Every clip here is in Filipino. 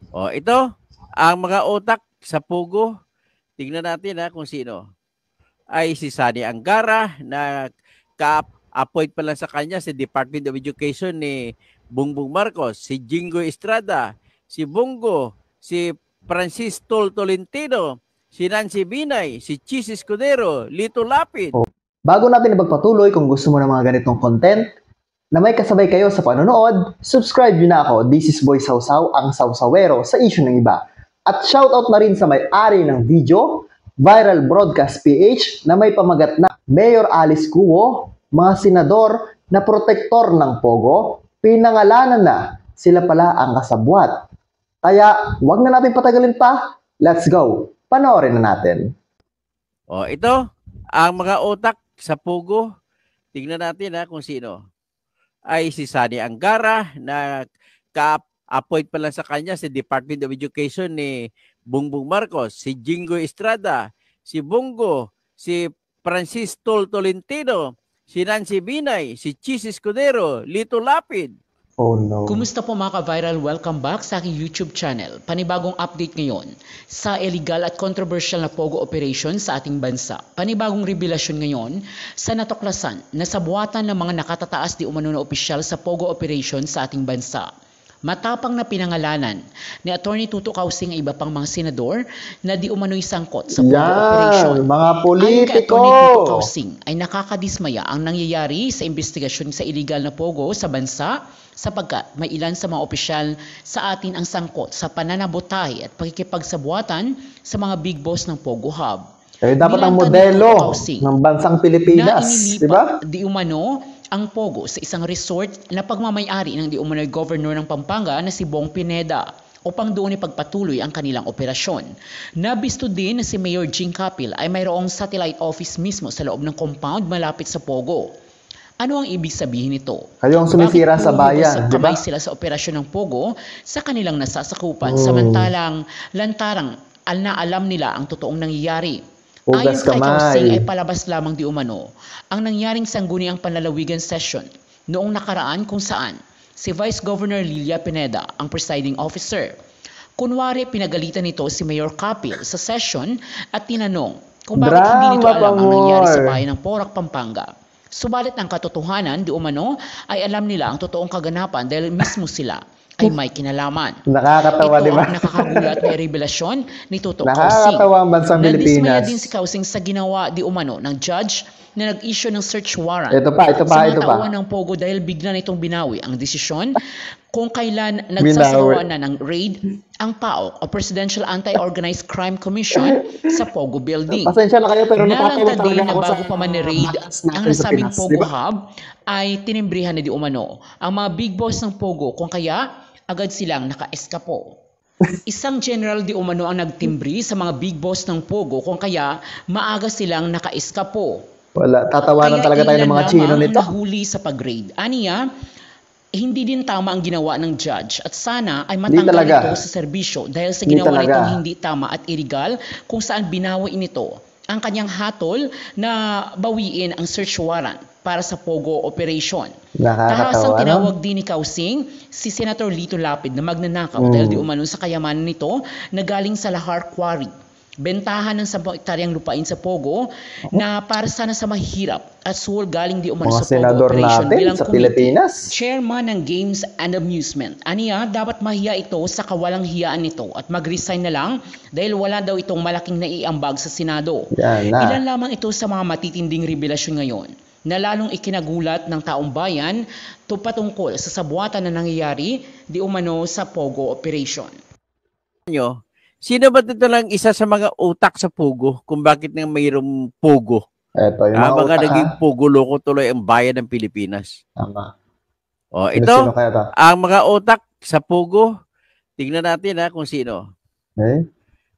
Ito, ang mga utak sa Pugo. Tingnan natin kung sino. Ay si Sani Angara na ka-appoint pa lang sa kanya sa Department of Education ni Bongbong Marcos, si Jingo Estrada, si Bongo, si Francis Tolentino, si Nancy Binay, si Chis Escudero, Lito Lapid. Bago natin ipagpatuloy, kung gusto mo ng mga ganitong content na may kasabay kayo sa panonood, subscribe nyo na ako. This is Boy Sausaw, ang sausawero sa issue ng iba. At shoutout na rin sa may-ari ng video, Viral Broadcast PH, na may pamagat na Mayor Alice Cuo, mga senador na protektor ng Pogo, pinangalanan na sila pala ang kasabwat. Kaya, wag na natin patagalin pa. Let's go. Panoorin na natin. Ito, ang mga utak sa Pugo. Tingnan natin kung sino. Ay si Sani Angara na ka-appoint pa lang sa kanya sa Department of Education ni Bongbong Marcos, si Jingo Estrada, si Bongo, si Francis Tolentino, si Nancy Binay, si Chis Escudero, Lito Lapid. Oh no. Kumusta po mga ka-viral? Welcome back sa aking YouTube channel. Panibagong update ngayon sa illegal at controversial na Pogo operation sa ating bansa. Panibagong revelasyon ngayon sa natuklasan na sabuatan ng mga nakatataas di umano na opisyal sa Pogo operation sa ating bansa. Matapang na pinangalanan ni Atty. Tuto Causing ang iba pang mga senador na di umano'y sangkot sa Pogo operation. Mga politiko! Ayon kay Atty. Tuto Causing ay nakakadismaya ang nangyayari sa investigasyon sa illegal na Pogo sa bansa sapagkat may ilan sa mga opisyal sa atin ang sangkot sa pananabotahe at pagkikipagsabuatan sa mga big boss ng Pogo Hub. Dapat ang modelo ng bansang Pilipinas, di ba? Di umano ang Pogo sa isang resort na pagmamayari ng di umano'y governor ng Pampanga na si Bong Pineda upang doon ipagpatuloy ang kanilang operasyon. Nabisto din na si Mayor Jing Capil ay mayroong satellite office mismo sa loob ng compound malapit sa Pogo. Ano ang ibig sabihin nito? Kayo ang sumisira sa bayan, di ba? Kamay sila sa operasyon ng Pogo sa kanilang nasasakupan samantalang lantarang na alam nila ang totoong nangyayari. Ayon kay Causing ay palabas lamang di umano ang nangyaring sangguniang panlalawigan session noong nakaraan kung saan si Vice Governor Lilia Pineda ang presiding officer. Kunwari pinagalitan nito si Mayor Capil sa session at tinanong kung bakit hindi nito alam ang nangyari sa bayan ng Porac, Pampanga. Subalit ang katotohanan di umano ay alam nila ang totoong kaganapan dahil mismo sila ay may kinalaman. Nakakatawa, di ba? Ito ang nakakagulat na revelasyon ni Tuto Causing. Nakakatawa ang bansang Pilipinas. Nadismaya din si Causing sa ginawa di umano ng judge na nag-issue ng search warrant ito pa. sa mga tauhan ng Pogo dahil bigla nitong binawi ang desisyon kung kailan nagsasagawa na ng raid ang PAOK o Presidential Anti-Organized Crime Commission sa Pogo Building. Pasensya na kayo pero nalangtad din na bago pa man ni-raid ang nasabing Pogo Hub ay tinimbrihan na di umano ang mga big boss ng Pogo kung kaya agad silang naka-eskapo. Isang general di umano ang nagtimbri sa mga big boss ng Pogo kung kaya maaga silang naka-eskapo. Wala, tatawanan talaga tayo ng mga Chino nito. Kaya nahuli sa pag-raid. Aniya, hindi din tama ang ginawa ng judge at sana ay matanggal ito sa serbisyo dahil sa ginawa nitong hindi tama at illegal kung saan binawi nito ang kanyang hatol na bawiin ang search warrant para sa Pogo operation. Tahasang tinawag din ni Causing si Senator Lito Lapid na magnanakaw dahil di umano sa kayamanan nito na galing sa Lahar Quarry. Bentahan ng 10 hektaryang lupain sa Pogo na para sana sa mahirap at suhol galing di umano sa Pogo operation bilang sa Pilipinas. Chairman ng Games and Amusement. Aniya, dapat mahiya ito sa kawalang hiyaan nito at mag-resign na lang dahil wala daw itong malaking naiambag sa Senado. Ilan lamang ito sa mga matitinding revelasyon ngayon na lalong ikinagulat ng taong bayan patungkol sa sabuatan na nangyayari di umano sa Pogo operation. Sino ba ito lang isa sa mga utak sa Pogo kung bakit nang mayroong Pogo? Ito, yung mga naging Pogo loko tuloy ang bayan ng Pilipinas. Tama. Ito, ang mga utak sa Pogo. Tingnan natin kung sino.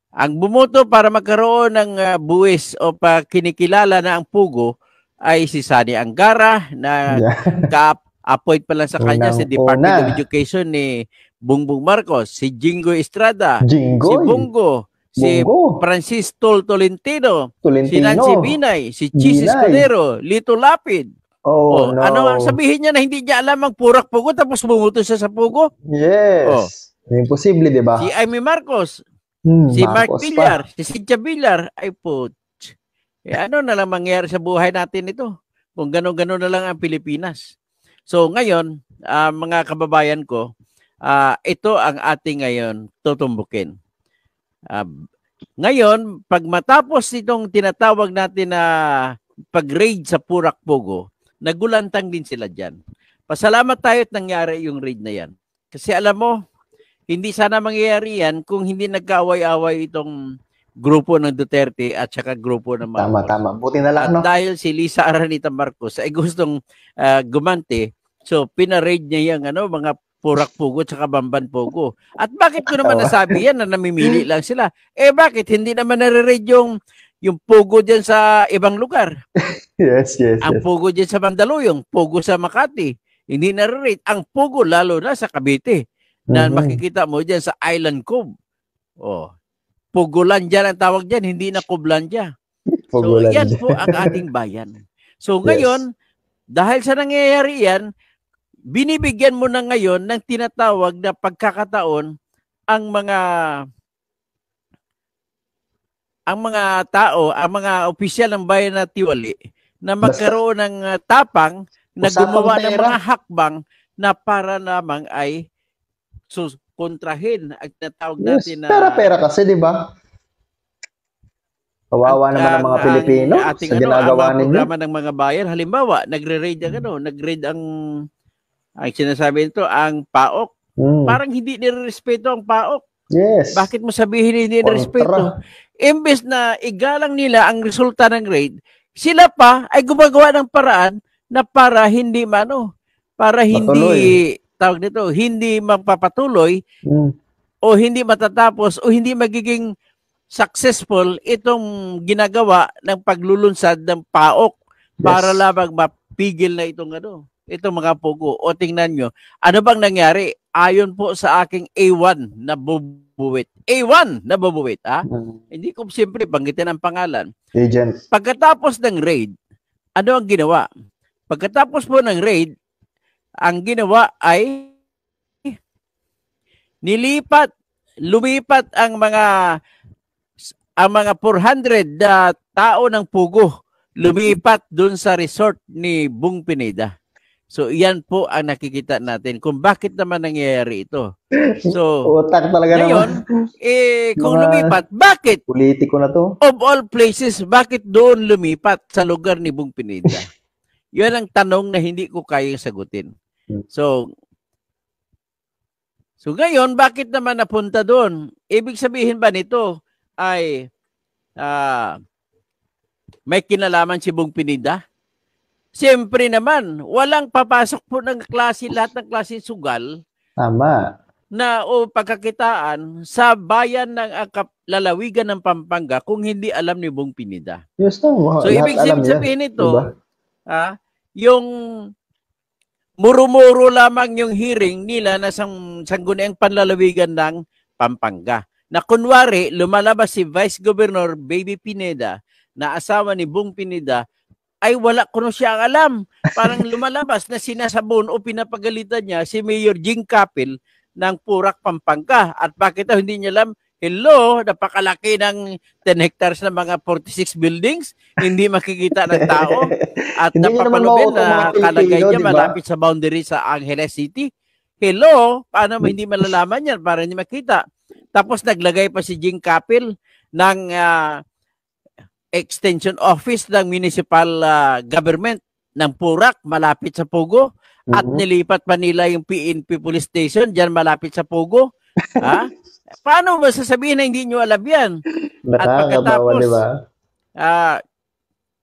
Ang bumoto para magkaroon ng buwis o kinikilala na ang Pogo ay si Sani Angara na ka-appoint pa lang sa kanya sa Department of Education ni Bongbong Marcos, si Jingo Estrada, si Bongo, si Francis Tolentino, si Nancy Binay, si Chis Escudero, Lito Lapid. Ano ang sabihin niya na hindi niya alam ang Porac Pogo tapos bumuto siya sa Pogo? Yes. Imposible, di ba? Si Amy Marcos, si Mark Villar, si Cynthia Villar, ay po, ano na lang mangyayari sa buhay natin ito? Kung gano'n-gano'n na lang ang Pilipinas. So ngayon, mga kababayan ko, ito ang ating ngayon tutumbukin. Ngayon, pag matapos itong tinatawag natin na pag-raid sa Purak Pogo, nagulantang din sila dyan. Pasalamat tayo at nangyari yung raid na yan. Kasi alam mo, hindi sana mangyayari yan kung hindi nagkaaway-away itong grupo ng Duterte at saka grupo ng Marcos. Tama. Buti na lang, at dahil si Lisa Aranita Marcos ay gustong gumante, so pina-raid niya yung mga Purak Pogo at saka Bamban Pogo. At bakit ko naman nasabi yan na namimili lang sila? Bakit hindi naman nare-raid yung Pogo dyan sa ibang lugar? Yes. Ang Pogo dyan sa Mandaluyong, Pogo sa Makati, hindi nare-raid. Ang Pogo lalo na sa Cavite, na makikita mo dyan sa Island Cove. Pogolandia ang tawag dyan, hindi na Coblandia. So, yan po ang ating bayan. So, ngayon, dahil sa nangyayari yan, binibigyan mo na ngayon ng tinatawag na pagkakataon ang mga tao, ang mga opisyal ng bayan na Tiwali na magkaroon ng tapang na gumawa ng mga hakbang na para lamang ay kontrahin ang tinatawag natin na pera kasi, di ba? Kawawa naman ang mga Pilipino sa ginagawa ninyo. Programa ng mga bayan, halimbawa, nagre-raid ang sinasabi nito, ang PAOK. Parang hindi nirerespeto ang PAOK. Yes. Bakit mo sabihin hindi nirerespeto? Imbes na igalang nila ang resulta ng raid, sila pa ay gumagawa ng paraan na para hindi hindi magpapatuloy o hindi matatapos o hindi magiging successful itong ginagawa ng paglulunsad ng PAOK para lamang mapigil na itong mga Pogo. O tingnan nyo, ano bang nangyari? Ayon po sa aking A1 na bubuwit. A1 na bubuwit, Hindi ko siyempre banggitin ang pangalan. Agent. Pagkatapos ng raid, ano ang ginawa? Pagkatapos po ng raid, ang ginawa ay lumipat ang mga 400 na tao ng Pugo, lumipat dun sa resort ni Bung Pineda. So, iyan po ang nakikita natin kung bakit naman nangyayari ito. So, utak talaga ngayon, kung lumipat, bakit? Politiko na to. Of all places, bakit doon lumipat sa lugar ni Bung Pineda? Yan ang tanong na hindi ko kayang sagutin. So ngayon, bakit naman napunta doon? Ibig sabihin ba nito ay may kinalaman si Bung Pineda? Siyempre naman, walang papasok po ng klase, lahat ng klase sugal. Tama. Na pagkakitaan sa bayan ng lalawigan ng Pampanga kung hindi alam ni Bung Pineda. Yes, no. So, ibig sabihin nito, diba? Yung muro-muro lamang yung hearing nila na sangguniang panlalawigan ng Pampanga. Na kunwari, lumalabas si Vice Governor Baby Pineda na asawa ni Bung Pineda, ay wala ko siya alam. Parang lumalabas na sinasabon o pinapagalitan niya si Mayor Jing Capil ng Purak, Pampanga. At bakit hindi niya alam? Hello, napakalaki ng 10 hectares na mga 46 buildings, hindi makikita ng tao. At napapalubin na kalagay niya malapit sa boundary sa Angeles City. Hello, paano hindi malalaman yan para hindi makita? Tapos naglagay pa si Jing Capil ng extension office ng municipal government ng Purak malapit sa Pogo at nilipat pa nila yung PNP police station diyan malapit sa Pogo. Paano ba sasabihin na hindi nyo alam yan? At pagkatapos, diba?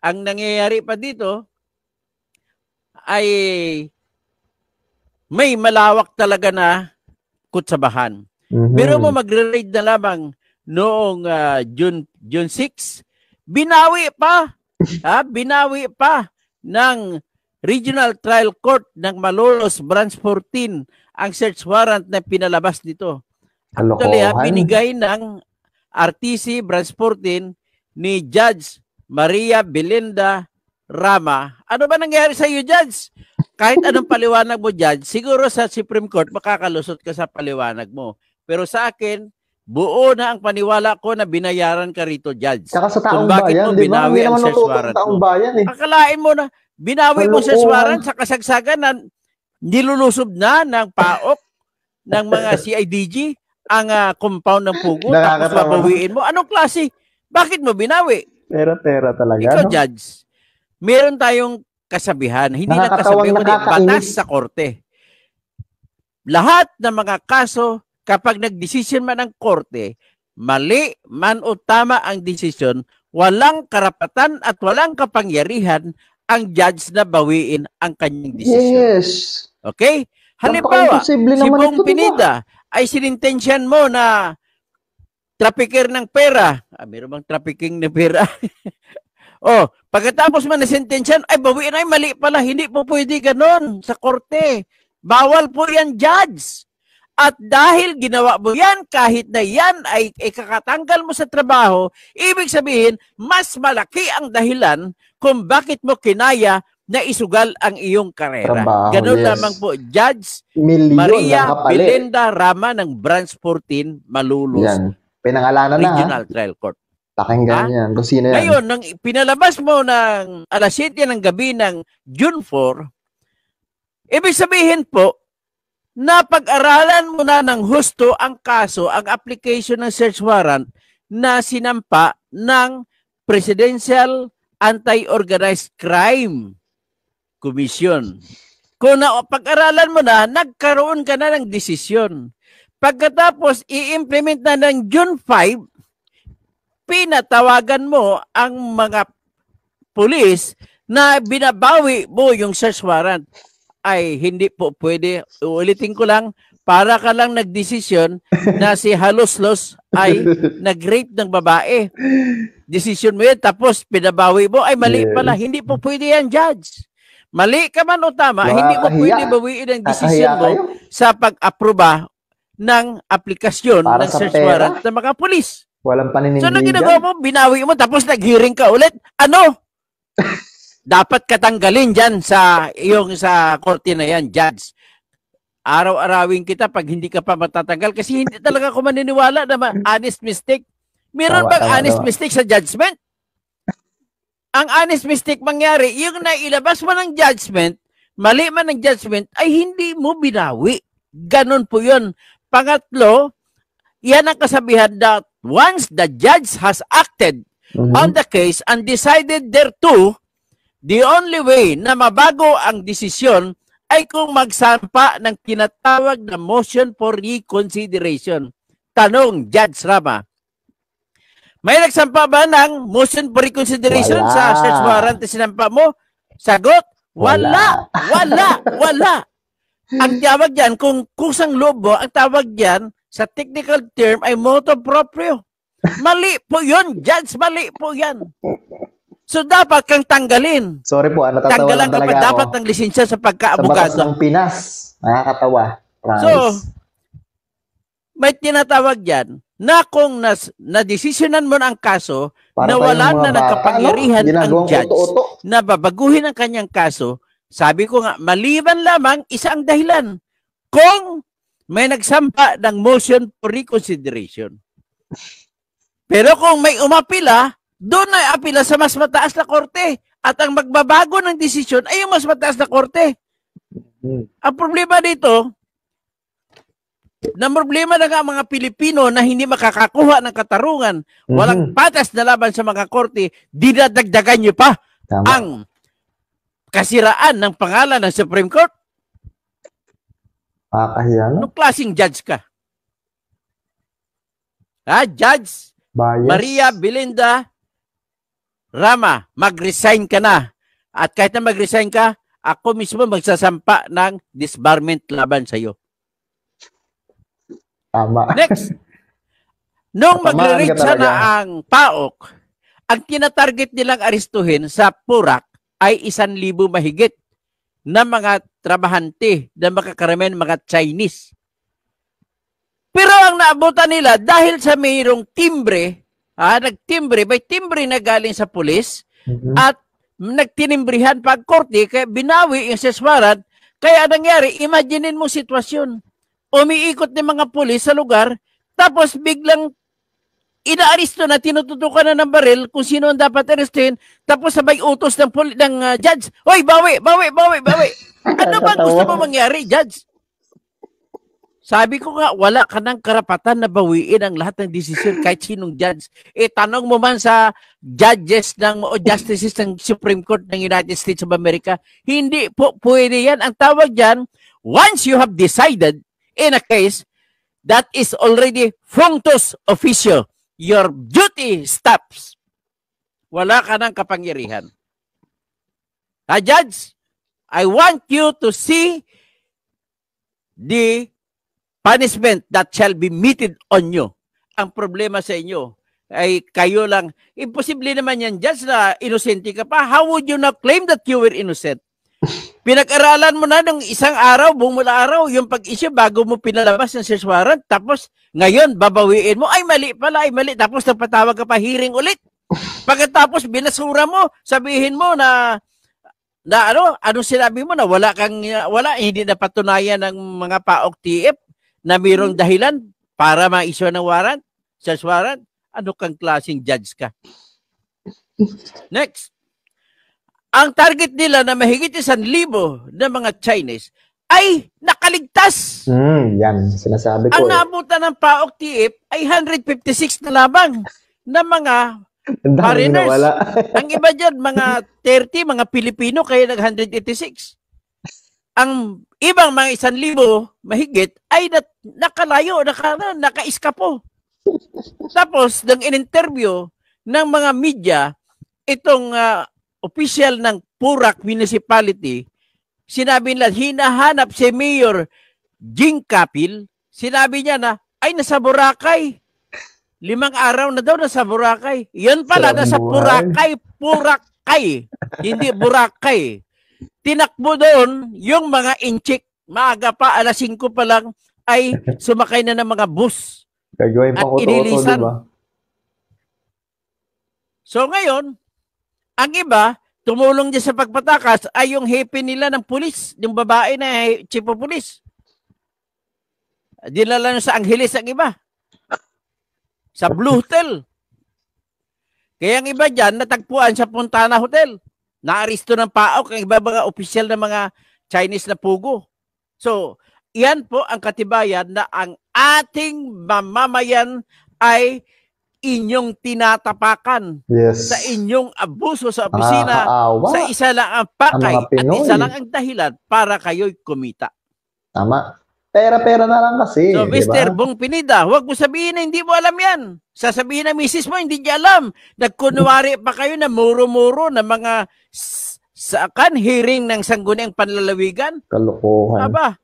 Ang nangyayari pa dito ay may malawak talaga na kutsabahan. Pero mo magre-raid na lamang noong June 6, binawi pa ng Regional Trial Court ng Malolos Branch 14 ang search warrant na pinalabas dito. Actually, binigay ng RTC Branch 14 ni Judge Maria Belinda Rama. Ano ba nangyari sa iyo, Judge? Kahit anong paliwanag mo, Judge, siguro sa Supreme Court makakalusot ka sa paliwanag mo. Pero sa akin, buo na ang paniwala ko na binayaran ka rito, Judge. Saka sa taong bayan, di ba? Hindi naman natutunan taong bayan eh. Akalain mo na, binawi mo search warrant sa kasagsagan na nilulusob na ng PAOK ng mga CIDG ang compound ng Pugo, tapos babawiin mo. Anong klase? Bakit mo binawi? Tera talaga. Ikaw, Judge, meron tayong kasabihan. Hindi na kasabihan mo batas sa korte. Lahat ng mga kaso, kapag nag-desisyon man ang korte, mali man o tama ang desisyon, walang karapatan at walang kapangyarihan ang judge na bawiin ang kanyang desisyon. Yes. Okay? Halimbawa, si Bong Pineda ay sinintensyan mo na trafficker ng pera. Meron bang trafficking ng pera? Pagkatapos man na sentensyan, ay bawiin ay mali pala. Hindi po pwede ganon sa korte. Bawal po yan, judge. At dahil ginawa mo yan, kahit na yan ay kakatanggal mo sa trabaho, ibig sabihin, mas malaki ang dahilan kung bakit mo kinaya na isugal ang iyong karera. Ganun lamang po, Judge Maria Belinda Rama ng Branch 14, Malolos. Yan. Pinangalanan Regional Trial Court. Pakinggan yan. Kung sino yan. Ngayon, nang pinalabas mo ng alas 7 ng gabi ng June 4, ibig sabihin po, napag-aralan mo na ng husto ang kaso, ang application ng search warrant na sinampa ng Presidential Anti-Organized Crime Commission. Kung pag-aralan mo na, nagkaroon ka na ng desisyon. Pagkatapos, i-implement na ng June 5, pinatawagan mo ang mga pulis na binabawi mo yung search warrant. Ay hindi po pwede. Uulitin ko lang, para ka lang nagdesisyon na si Haloslos ay nag-rape ng babae. Desisyon mo yan, tapos pinabawi mo, ay mali pala. Hindi po pwede yan, judge. Mali ka man o tama, hindi mo pwede bawiin ang desisyon mo sa pag-aproba ng aplikasyon ng search warrant ng mga pulis. Walang panindigan. So, nang ginagawa mo, binawi mo, tapos nag-hearing ka ulit. Ano? Dapat katanggalin dyan sa korte na yan, judge. Araw-arawin kita pag hindi ka pa matatanggal kasi hindi talaga ako maniniwala na honest mistake. Meron bang honest mistake sa judgment? Ang honest mistake mangyari, yung nailabas mo ng judgment, mali man ng judgment, ay hindi mo binawi. Ganon po yun. Pangatlo, yan ang kasabihan that once the judge has acted on the case and decided thereto, the only way na mabago ang desisyon ay kung magsampa ng tinatawag na motion for reconsideration. Tanong, Judge Rama, may nagsampa ba ng motion for reconsideration sa search warrant na sinampa mo? Sagot, wala. Ang tawag dyan, kung kusang loob mo, ang tawag dyan, sa technical term ay motu proprio. Mali po yun, Judge, mali po yan. So, dapat kang tanggalin. Sorry po, natatawa tanggalan lang talaga ka dapat ng lisensya sa pagka-abogado. Sa batas ng Pinas. Nakakatawa. Promise. So, may tinatawag yan na kung na-desisyonan mo na ang kaso, para na wala na ng kapangyarihan ang judge na babaguhin ang kanyang kaso, sabi ko nga, maliban lamang isang dahilan. Kung may nagsampa ng motion for reconsideration. Pero kung may umapila, doon ay apila sa mas mataas na korte. At ang magbabago ng desisyon ay yung mas mataas na korte. Ang problema dito, na problema na nga mga Pilipino na hindi makakakuha ng katarungan, walang patas na laban sa mga korte, dinadagdagan nyo pa ang kasiraan ng pangalan ng Supreme Court. Anong klaseng judge ka? Judge Maria Belinda Rama, mag-resign ka na. At kahit na mag-resign ka, ako mismo magsasampa ng disbarment laban sa iyo. Tama. Next. Nung magre-reach na ang PAOK, ang tinatarget nilang aristuhin sa Purak ay 1,000 mahigit na mga trabahante na makakaramihan mga Chinese. Pero ang naabutan nila dahil sa mayroong timbre, nagtimbre, may timbre na galing sa pulis at nagtinimbrihan pag korte, kaya binawi yung search warrant. Kaya nangyari, imaginein mo sitwasyon. umiikot ng mga pulis sa lugar, tapos biglang inaaresto na, tinututukan na ng baril kung sino ang dapat arestuhin, tapos sabay utos ng judge, "Hoy, bawi, bawi, bawi, bawi." Ano ba gusto mo mangyari, judge? Sabi ko nga, wala ka ng karapatan na bawiin ang lahat ng desisyon kahit sinong judge. Tanong mo man sa judges o justices ng Supreme Court ng United States of America, hindi po pwede yan. Ang tawag dyan, once you have decided in a case, that is already functus officio. Your duty stops. Wala ka ng kapangyarihan. Judge, I want you to see the punishment that shall be meted on you. Ang problema sa inyo ay kayo lang. Imposible naman yan, judge, na inosente ka pa. How would you not claim that you were innocent? Pinag-aralan mo na ng isang araw, buong araw, yung pag-issue bago mo pinalabas ng search warrant. Tapos ngayon, babawiin mo. Ay, mali pala, ay mali. Tapos nagpatawag ka pa, hearing ulit. Pagkatapos binasura mo, sabihin mo na ano sinabi mo na wala, hindi na patunayan ng mga PAOK TF na mayroong dahilan para ma-issue ng warrant, search warrant. Ano kang klaseng judge ka? Next. Ang target nila na mahigit 1,000 na mga Chinese ay nakaligtas. Yan, sinasabi ko. Ang naabutan ng PAOK TF ay 156 na lamang na mga foreigners. Ang iba dyan, mga 30, mga Pilipino, kaya nag-186. Ang ibang mga 1,000 mahigit ay nakalayo, naka-iskapo. Tapos, nang in-interview ng mga media, itong official ng Purak Municipality, sinabi nila, hinahanap si Mayor Jing Kapil. Sinabi niya na, ay nasa Boracay. 5 araw na daw nasa Boracay. Yan pala, nasa Purakay. Hindi Boracay. Tinakbo doon yung mga inchik. Maaga pa, alas 5 pa lang, ay sumakay na ng mga bus. At inilisan. Diba? So ngayon, ang iba, tumulong din sa pagpatakas ay yung hepe nila ng pulis, yung babae na chief of police. Dinala na sa Angeles ang iba. Sa Blue Hotel. Kaya ang iba dyan, natagpuan sa Fontana Hotel. Naaresto ng PAOK ang iba mga opisyal na mga Chinese na pugo. So, yan po ang katibayan na ang ating mamamayan ay inyong tinatapakan sa inyong abuso sa opisina, sa isa lang ang pakay at isa lang ang dahilan para kayo'y kumita. Tama. Pera-pera na lang kasi. So, Mr. Bong Pineda, huwag mo sabihin na hindi mo alam yan. Sasabihin na misis mo, hindi niya alam. Nagkunwari pa kayo na muro-muro na mga hearing ng sangguniang panlalawigan. Kalokohan. Aba,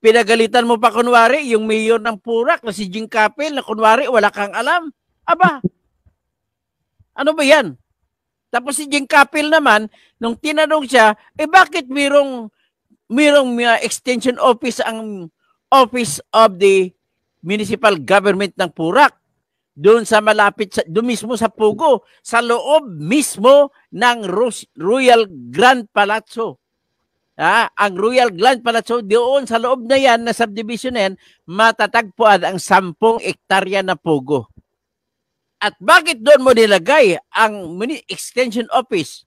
pinagalitan mo pa kunwari yung mayor ng Purak na si Jing Kapil na kunwari wala kang alam. Aba, ano ba yan? Tapos si Jing Kapil naman, nung tinanong siya, bakit mayroong extension office ang Office of the Municipal Government ng Purak? Doon sa malapit, doon mismo sa Pugo, sa loob mismo ng Royal Grand Palazzo. Ang Royal Grand Palazzo, doon sa loob na yan, na subdivision na yan, matatagpuan ang 10 hektarya na Pugo. At bakit doon mo nilagay ang extension office?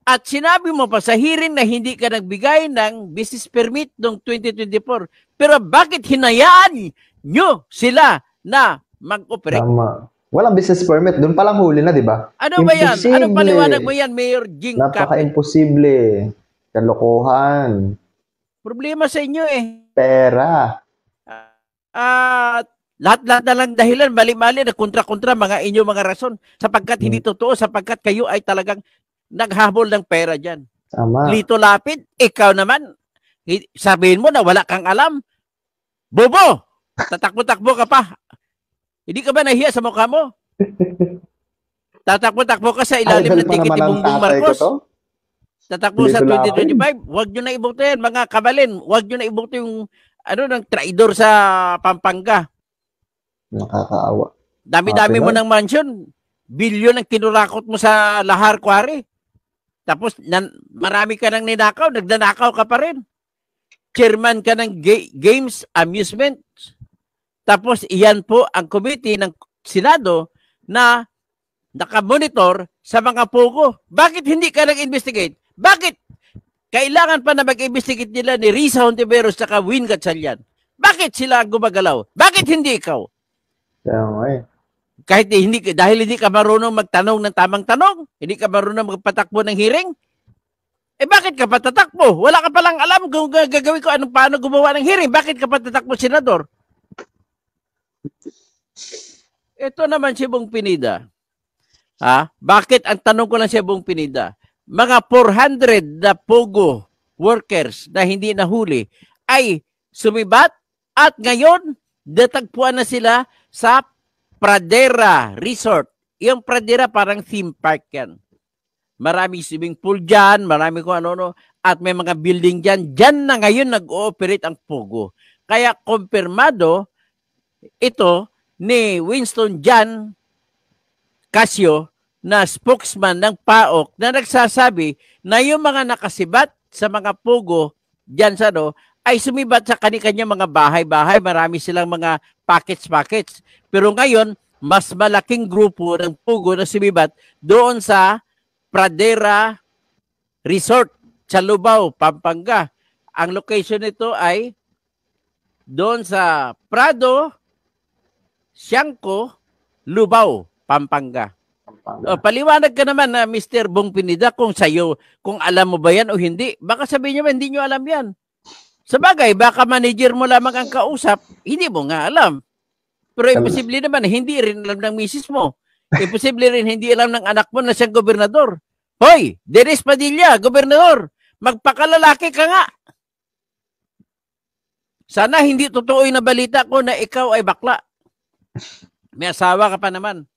At sinabi mo pa sa hearing na hindi ka nagbigay ng business permit noong 2024. Pero bakit hinayaan nyo sila na mag-operate? Tama. Walang business permit. Doon palang huli na, di ba? Ano ba yan? Ano paliwanag mo yan, Mayor Jing Kapil? Napaka-imposible. Kalokohan. Problema sa inyo eh. Pera. Lahat-lahat na lang dahilan, mali-mali, na kontra-kontra mga inyong mga rason. Sapagkat hindi totoo, sapagkat kayo ay talagang naghabol ng pera dyan. Tama. Lito Lapid, ikaw naman, sabihin mo na wala kang alam. Bobo! Tatakbo-takbo ka pa. Hindi ka ba nahiya sa mukha mo? Tatakbo-takbo ka sa ilalim ng ticket ni Bongbong Marcos. Tatakbo sa 2025. Huwag nyo na iboto yan, mga kabalin. Huwag nyo na iboto yung ng traidor sa Pampanga. Nakakaawa. Dami-dami mo ng mansion. Bilyon ang kinurakot mo sa Lahar Quarry. Tapos marami ka nang ninakaw, nagdanakaw ka pa rin. chairman ka ng games, amusement. Tapos iyan po ang committee ng Senado na nakamonitor sa mga pogo. Bakit hindi ka nag-investigate? Bakit kailangan pa na mag-investigate nila ni Risa Hontiveros at Win Gatchalian? Bakit sila gumagalaw? Bakit hindi ikaw? Kahit hindi, dahil hindi ka marunong magtanong ng tamang tanong, hindi ka marunong magpatakbo ng hearing, bakit ka pa tatakbo? Wala ka palang alam kung gagawin ko paano gumawa ng hearing. Bakit ka pa tatakbo, Senador? Ito naman si Bong Pineda. Bakit ang tanong ko lang si Bong Pineda? Mga 400 na pogo workers na hindi nahuli ay sumibat at ngayon datagpuan na sila sa Pradera Resort. Yung Pradera parang theme park yan. Maraming swimming pool dyan, marami kung ano-ano, at may mga building dyan. Dyan na ngayon nag-ooperate ang pogo. Kaya kumpirmado ito ni Winston Jan Casio na spokesman ng PAOK na nagsasabi na yung mga nakasibat sa mga pogo dyan sa ay sumibat sa kanya mga bahay-bahay. Marami silang mga packets. Pero ngayon, mas malaking grupo ng pogo na sumibat doon sa Pradera Resort sa Lubao, Pampanga. Ang location nito ay doon sa Prado, Siangco, Lubao, Pampanga. Paliwanag ka naman na Mr. Bong Pineda kung sa'yo, kung alam mo ba yan o hindi. Baka sabihin nyo, hindi nyo alam yan. Sabagay, baka manager mo lamang ang kausap, hindi mo nga alam. Pero imposible naman, hindi rin alam ng misis mo. Imposible rin hindi alam ng anak mo na siyang gobernador. Hoy, Dennis Padilla, gobernador, magpakalalaki ka nga. Sana hindi totoo yung nabalita ko na ikaw ay bakla. May asawa ka pa naman.